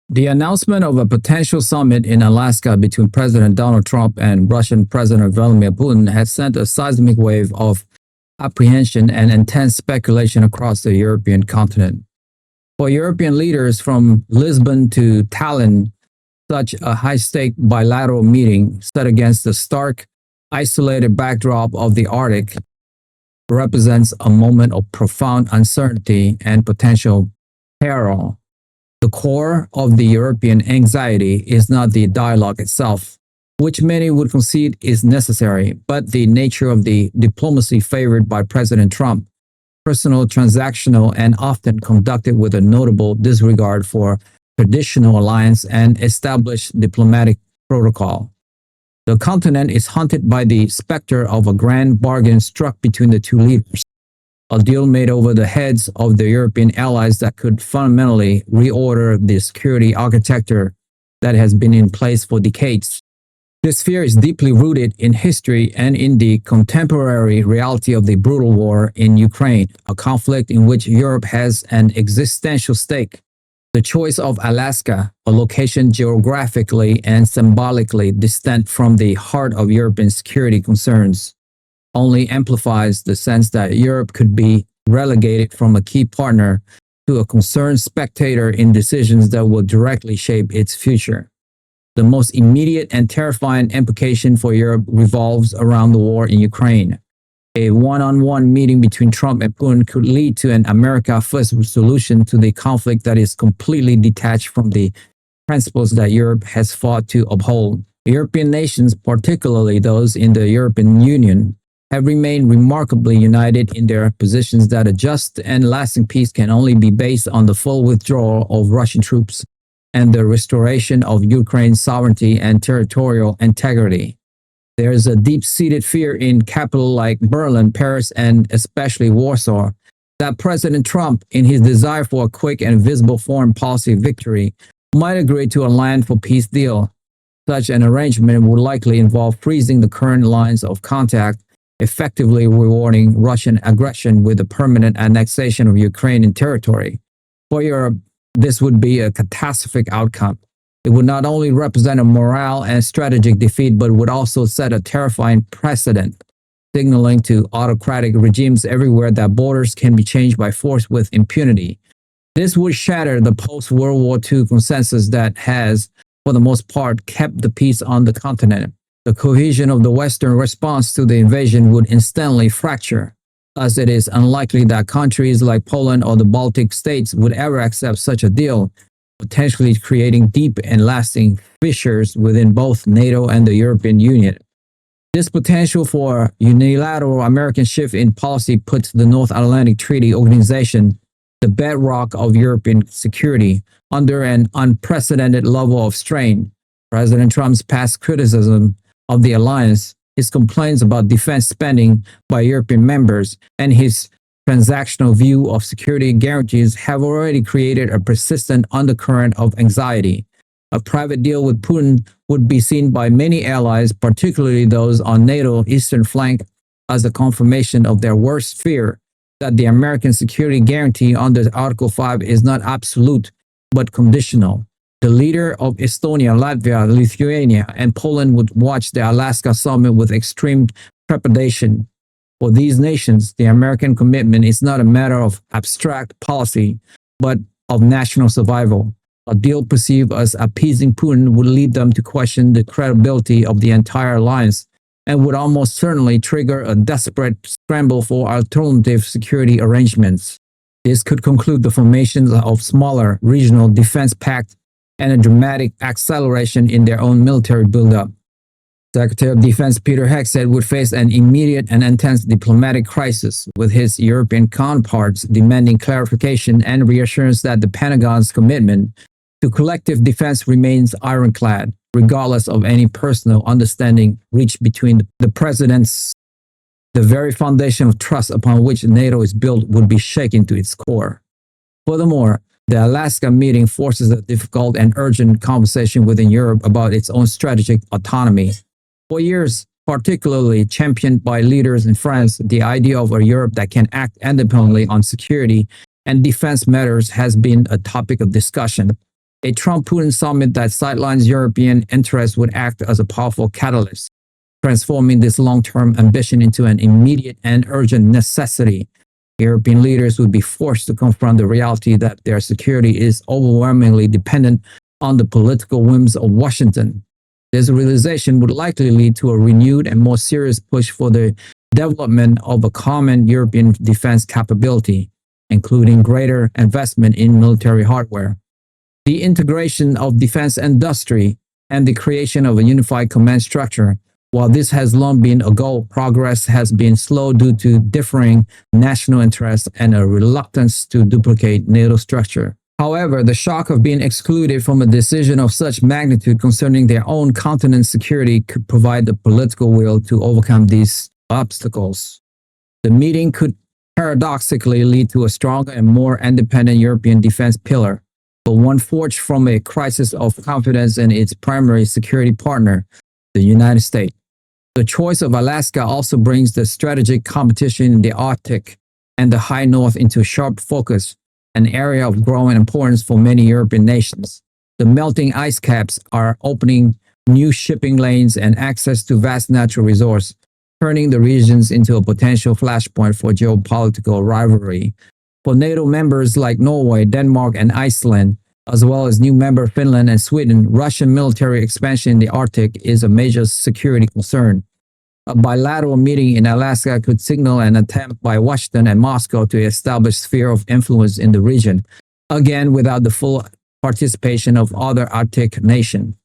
The announcement of a potential summit in Alaska between President Donald Trump and Russian President Vladimir Putin has sent a seismic wave of apprehension and intense speculation across the European continent. For European leaders from Lisbon to Tallinn, such a high-stake bilateral meeting set against the stark, isolated backdrop of the Arctic represents a moment of profound uncertainty and potential peril. The core of the European anxiety is not the dialogue itself, which many would concede is necessary, but the nature of the diplomacy favored by President Trump, personal, transactional, and often conducted with a notable disregard for traditional alliance and established diplomatic protocol. The continent is haunted by the specter of a grand bargain struck between the two leaders, a deal made over the heads of the European allies that could fundamentally reorder the security architecture that has been in place for decades. This fear is deeply rooted in history and in the contemporary reality of the brutal war in Ukraine, a conflict in which Europe has an existential stake. The choice of Alaska, a location geographically and symbolically distant from the heart of European security concerns, only amplifies the sense that Europe could be relegated from a key partner to a concerned spectator in decisions that will directly shape its future. The most immediate and terrifying implication for Europe revolves around the war in Ukraine. A one-on-one meeting between Trump and Putin could lead to an America-first solution to the conflict that is completely detached from the principles that Europe has fought to uphold. European nations, particularly those in the European Union, have remained remarkably united in their positions that a just and lasting peace can only be based on the full withdrawal of Russian troops and the restoration of Ukraine's sovereignty and territorial integrity. There is a deep-seated fear in capitals like Berlin, Paris, and especially Warsaw that President Trump, in his desire for a quick and visible foreign policy victory, might agree to a land for peace deal. Such an arrangement would likely involve freezing the current lines of contact, effectively rewarding Russian aggression with the permanent annexation of Ukrainian territory. For Europe, this would be a catastrophic outcome. It would not only represent a moral and strategic defeat, but would also set a terrifying precedent, signaling to autocratic regimes everywhere that borders can be changed by force with impunity. This would shatter the post-World War II consensus that has, for the most part, kept the peace on the continent. The cohesion of the Western response to the invasion would instantly fracture, as it is unlikely that countries like Poland or the Baltic states would ever accept such a deal, potentially creating deep and lasting fissures within both NATO and the European Union. This potential for unilateral American shift in policy puts the North Atlantic Treaty Organization, the bedrock of European security, under an unprecedented level of strain. President Trump's past criticism of the alliance, his complaints about defense spending by European members, and his transactional view of security guarantees have already created a persistent undercurrent of anxiety. A private deal with Putin would be seen by many allies, particularly those on NATO's eastern flank, as a confirmation of their worst fear that the American security guarantee under Article 5 is not absolute, but conditional. The leader of Estonia, Latvia, Lithuania, and Poland would watch the Alaska summit with extreme trepidation. For these nations, the American commitment is not a matter of abstract policy, but of national survival. A deal perceived as appeasing Putin would lead them to question the credibility of the entire alliance and would almost certainly trigger a desperate scramble for alternative security arrangements. This could conclude the formation of smaller regional defense pacts and a dramatic acceleration in their own military buildup. Secretary of Defense Peter Hegseth would face an immediate and intense diplomatic crisis, with his European counterparts demanding clarification and reassurance that the Pentagon's commitment to collective defense remains ironclad, regardless of any personal understanding reached between the presidents. The very foundation of trust upon which NATO is built would be shaken to its core. Furthermore, the Alaska meeting forces a difficult and urgent conversation within Europe about its own strategic autonomy. For years, particularly championed by leaders in France, the idea of a Europe that can act independently on security and defense matters has been a topic of discussion. A Trump-Putin summit that sidelines European interests would act as a powerful catalyst, transforming this long-term ambition into an immediate and urgent necessity. European leaders would be forced to confront the reality that their security is overwhelmingly dependent on the political whims of Washington. This realization would likely lead to a renewed and more serious push for the development of a common European defense capability, including greater investment in military hardware, the integration of defense industry, and the creation of a unified command structure. While this has long been a goal, progress has been slow due to differing national interests and a reluctance to duplicate NATO structure. However, the shock of being excluded from a decision of such magnitude concerning their own continent's security could provide the political will to overcome these obstacles. The meeting could paradoxically lead to a stronger and more independent European defense pillar, but one forged from a crisis of confidence in its primary security partner, the United States. The choice of Alaska also brings the strategic competition in the Arctic and the High North into sharp focus, an area of growing importance for many European nations. The melting ice caps are opening new shipping lanes and access to vast natural resources, turning the regions into a potential flashpoint for geopolitical rivalry. For NATO members like Norway, Denmark, and Iceland, as well as new member Finland and Sweden, Russian military expansion in the Arctic is a major security concern. A bilateral meeting in Alaska could signal an attempt by Washington and Moscow to establish sphere of influence in the region, again without the full participation of other Arctic nations.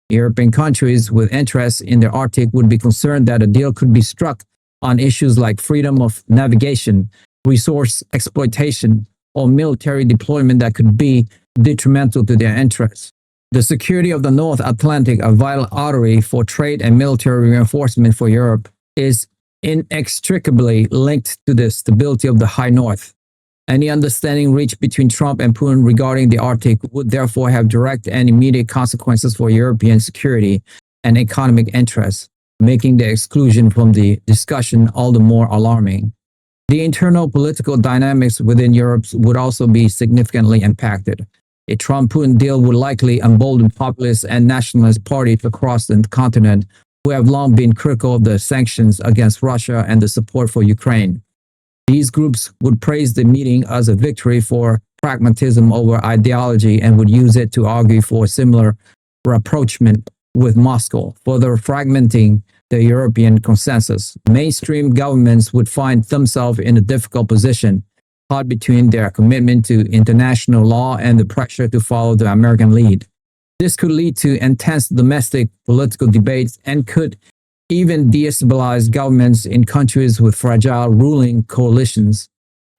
European countries with interests in the Arctic would be concerned that a deal could be struck on issues like freedom of navigation, resource exploitation, or military deployment that could be detrimental to their interests. The security of the North Atlantic, a vital artery for trade and military reinforcement for Europe, is inextricably linked to the stability of the High North. Any understanding reached between Trump and Putin regarding the Arctic would therefore have direct and immediate consequences for European security and economic interests, making the exclusion from the discussion all the more alarming. The internal political dynamics within Europe would also be significantly impacted. A Trump-Putin deal would likely embolden populist and nationalist parties across the continent who have long been critical of the sanctions against Russia and the support for Ukraine. These groups would praise the meeting as a victory for pragmatism over ideology and would use it to argue for a similar rapprochement with Moscow, further fragmenting the European consensus. Mainstream governments would find themselves in a difficult position, caught between their commitment to international law and the pressure to follow the American lead. This could lead to intense domestic political debates and could even destabilize governments in countries with fragile ruling coalitions.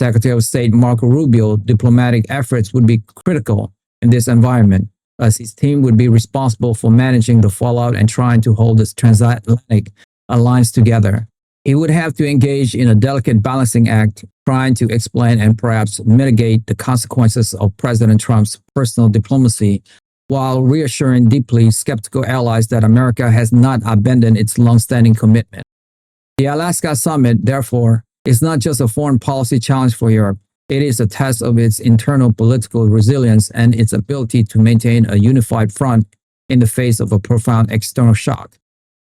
Secretary of State Marco Rubio's diplomatic efforts would be critical in this environment, as his team would be responsible for managing the fallout and trying to hold this transatlantic alliance together. He would have to engage in a delicate balancing act, trying to explain and perhaps mitigate the consequences of President Trump's personal diplomacy, while reassuring deeply skeptical allies that America has not abandoned its long-standing commitment. The Alaska Summit, therefore, is not just a foreign policy challenge for Europe. It is a test of its internal political resilience and its ability to maintain a unified front in the face of a profound external shock.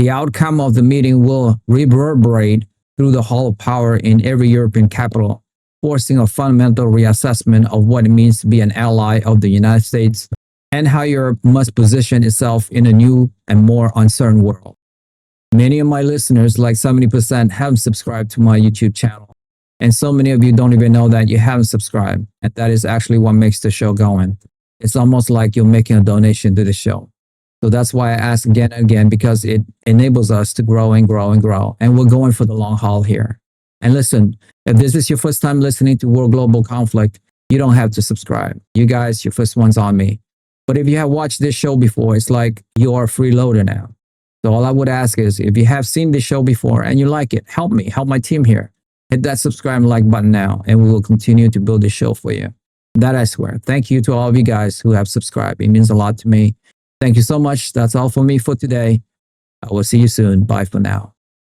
The outcome of the meeting will reverberate through the hall of power in every European capital, forcing a fundamental reassessment of what it means to be an ally of the United States and how Europe must position itself in a new and more uncertain world. Many of my listeners, like 70%, haven't subscribed to my YouTube channel. And so many of you don't even know that you haven't subscribed. And that is actually what makes the show going. It's almost like you're making a donation to the show. So that's why I ask again and again, because it enables us to grow and grow and grow. And we're going for the long haul here. And listen, if this is your first time listening to World Global Conflict, you don't have to subscribe. You guys, your first one's on me. But if you have watched this show before, it's like you are a freeloader now. So all I would ask is, if you have seen this show before and you like it, help me, help my team here. Hit that subscribe and like button now, and we will continue to build this show for you. That I swear. Thank you to all of you guys who have subscribed. It means a lot to me. Thank you so much. That's all for me for today. I will see you soon. Bye for now.